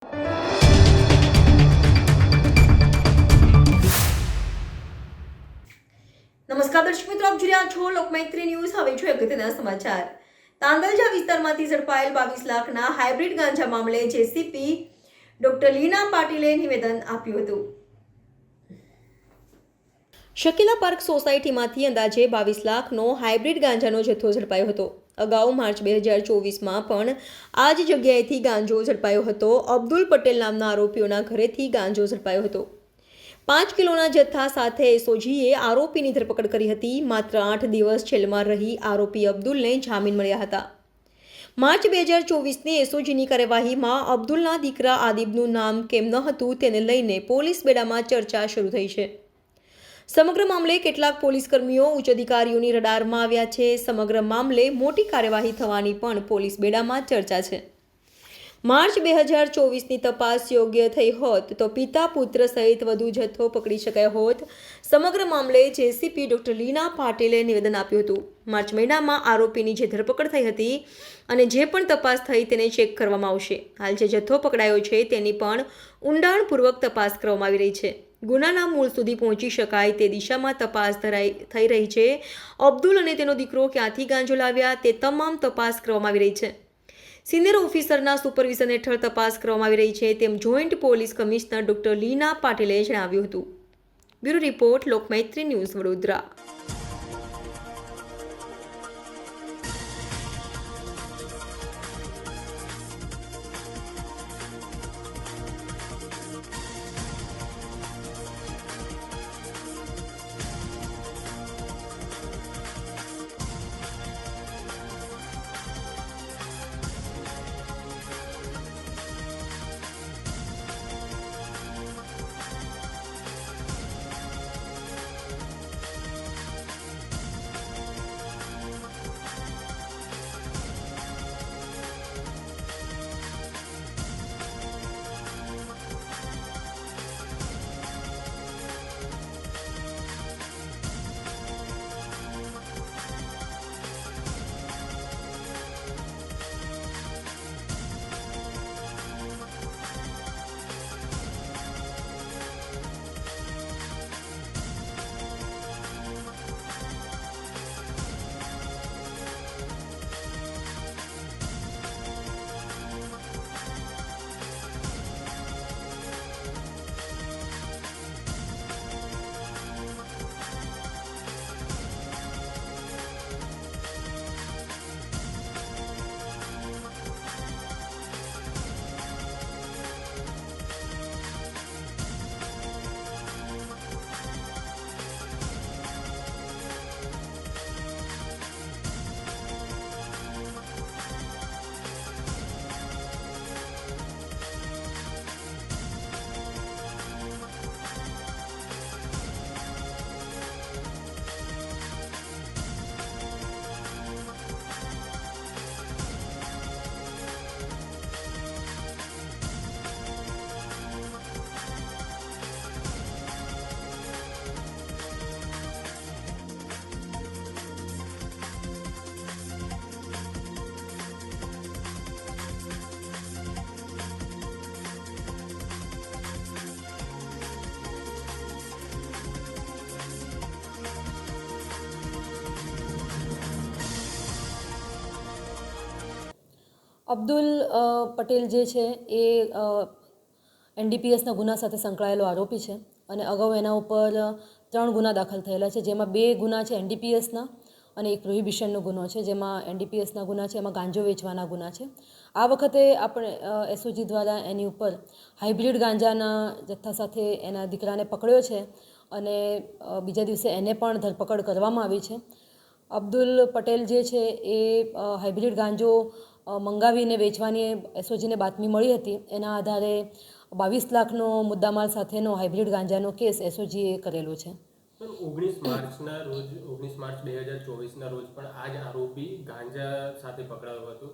નમસ્કાર દર્શક મિત્રો, આપ જોઈ રહ્યા છો લોકમૈત્રી ન્યૂઝ। હવે જોઈએ અગત્યના સમાચાર। તાંદલજા વિસ્તારમાંથી ઝડપાયેલ 22 લાખના હાઇબ્રિડ ગાંજા મામલે જેસીપી ડોક્ટર લીના પાટીલે નિવેદન આપ્યું હતું। શકીલા પાર્ક સોસાયટીમાંથી અંદાજે 22 લાખનો હાઇબ્રિડ ગાંજાનો જથ્થો ઝડપાયો હતો। અગાઉ માર્ચ 2024માં પણ આ જ જગ્યાએથી ગાંજો ઝડપાયો હતો। અબ્દુલ પટેલ નામના આરોપીઓના ઘરેથી ગાંજો ઝડપાયો હતો। 5 કિલોના જથ્થા સાથે એસઓજીએ આરોપીની ધરપકડ કરી હતી। માત્ર 8 દિવસ જેલમાં રહી આરોપી અબ્દુલને જામીન મળ્યા હતા। માર્ચ 2024ની એસઓજીની કાર્યવાહીમાં અબ્દુલના દીકરા આદિબનું નામ કેમ ન હતું તેને લઈને પોલીસ બેડામાં ચર્ચા શરૂ થઈ છે। સમગ્ર મામલે કેટલાક પોલીસ કર્મીઓ ઉચ્ચ અધિકારીઓની રડારમાં આવ્યા છે। સમગ્ર મામલે મોટી કાર્યવાહી થવાની પણ પોલીસ બેડામાં ચર્ચા છે। માર્ચ 2024ની તપાસ યોગ્ય થઈ હોત તો પિતા પુત્ર સહિત વધુ જથ્થો પકડી શકાયો હોત। સમગ્ર મામલે જેસીપી ડોક્ટર લીના પાટીલે નિવેદન આપ્યું હતું। માર્ચ મહિનામાં આરોપીની જે ધરપકડ થઈ હતી અને જે પણ તપાસ થઈ તેને ચેક કરવામાં આવશે। હાલ જે જથ્થો પકડાયો છે તેની પણ ઊંડાણપૂર્વક તપાસ કરવામાં આવી રહી છે। ગુનાના મૂળ સુધી પહોંચી શકાય તે દિશામાં તપાસ થઈ રહી છે। અબ્દુલ અને તેનો દીકરો ક્યાંથી ગાંજો લાવ્યા તે તમામ તપાસ કરવામાં આવી રહી છે। સિનિયર ઓફિસરના સુપરવિઝન હેઠળ તપાસ કરવામાં આવી રહી છે તેમ જોઈન્ટ પોલીસ કમિશનર ડોક્ટર લીના પાટીલે જણાવ્યું હતું। Bureau report, Lokmaitri news, Vadodara. Abdul Patel જે છે એ એનડીપીએસના ગુના સાથે સંકળાયેલો આરોપી છે અને અગાઉ એના ઉપર 3 ગુના દાખલ થયેલા છે, જેમાં 2 ગુના છે એનડીપીએસના અને એક પ્રોહિબિશનનો ગુનો છે, જેમાં એનડીપીએસના ગુના છે એમાં ગાંજો વેચવાના ગુના છે। આ વખતે આપણે એસઓજી દ્વારા એની ઉપર હાઇબ્રિડ ગાંજાના જથ્થા સાથે એના દીકરાને પકડ્યો છે અને બીજા દિવસે એને પણ ધરપકડ કરવામાં આવી છે। અબ્દુલ પટેલ જે છે એ હાઇબ્રિડ ગાંજો મંગાવીને વેચવાની એસઓજીને બાતમી મળી હતી। એના આધારે 22 લાખનો મુદ્દામાલ સાથેનો હાઇબ્રિડ ગાંજાનો કેસ એસઓજીએ કરેલો છે। 19 માર્ચ 2024ના રોજ પણ આ જ આરોપી ગાંજા સાથે પકડાયો હતો।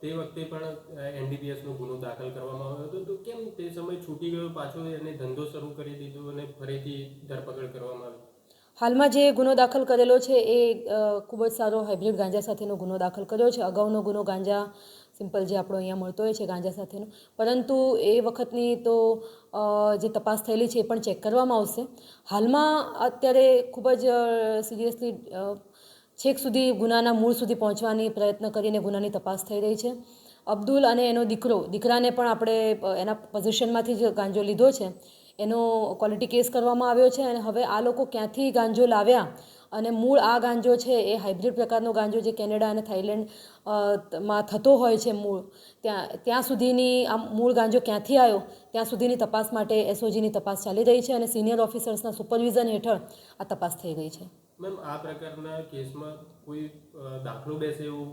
તે વખતે પણ એનડીપીએસનો ગુનો દાખલ કરવામાં આવ્યો હતો, તો કેમ તે સમય છૂટી ગયો, પાછો એને ધંધો શરૂ કરી દીધો અને ફરીથી ધરપકડ કરવામાં આવી? હાલમાં જે ગુનો દાખલ કરેલો છે એ ખૂબ જ સારો હાઇબ્રિડ ગાંજા સાથેનો ગુનો દાખલ કર્યો છે। અગાઉનો ગુનો ગાંજા સિમ્પલ જે આપણો અહીંયા મળતો હોય છે ગાંજા સાથેનો, પરંતુ એ વખતની તો જે તપાસ થયેલી છે એ પણ ચેક કરવામાં આવશે. હાલમાં અત્યારે ખૂબ જ સિરિયસલી છેક સુધી ગુનાના મૂળ સુધી પહોંચવાની પ્રયત્ન કરીને ગુનાની તપાસ થઈ રહી છે. અબ્દુલ અને એનો દીકરાને પણ આપણે એના પોઝિશનમાંથી જ ગાંજો લીધો છે, એનો ક્વોલિટી કેસ કરવામાં આવ્યો છે. અને હવે આ લોકો ક્યાંથી ગાંજો લાવ્યા અને મૂળ આ ગાંજો છે એ હાઇબ્રિડ પ્રકારનો ગાંજો જે કેનેડા અને થાઈલેન્ડ માં થતો હોય છે મૂળ, ત્યાં સુધીની આ મૂળ ગાંજો ક્યાંથી આવ્યો ત્યાં સુધીની તપાસ માટે એસઓજીની તપાસ ચાલી રહી છે અને સિનિયર ઓફિસર્સના સુપરવિઝન હેઠળ આ તપાસ થઈ રહી છે. મેમ, આ પ્રકારના કેસમાં કોઈ દાખલો બેસે એવું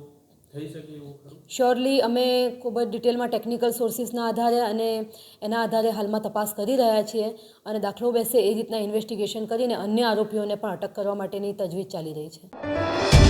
થઈ શકે એવું ખરું? શ્યોરલી અમે ખૂબ જ ડિટેલમાં ટેકનિકલ સોર્સિસના આધારે અને એના આધારે હાલમાં તપાસ કરી રહ્યા છીએ અને દાખલો બેસે એ રીતના ઇન્વેસ્ટિગેશન કરીને અન્ય આરોપીઓને પણ અટક કરવા માટેની તજવીજ ચાલી રહી છે.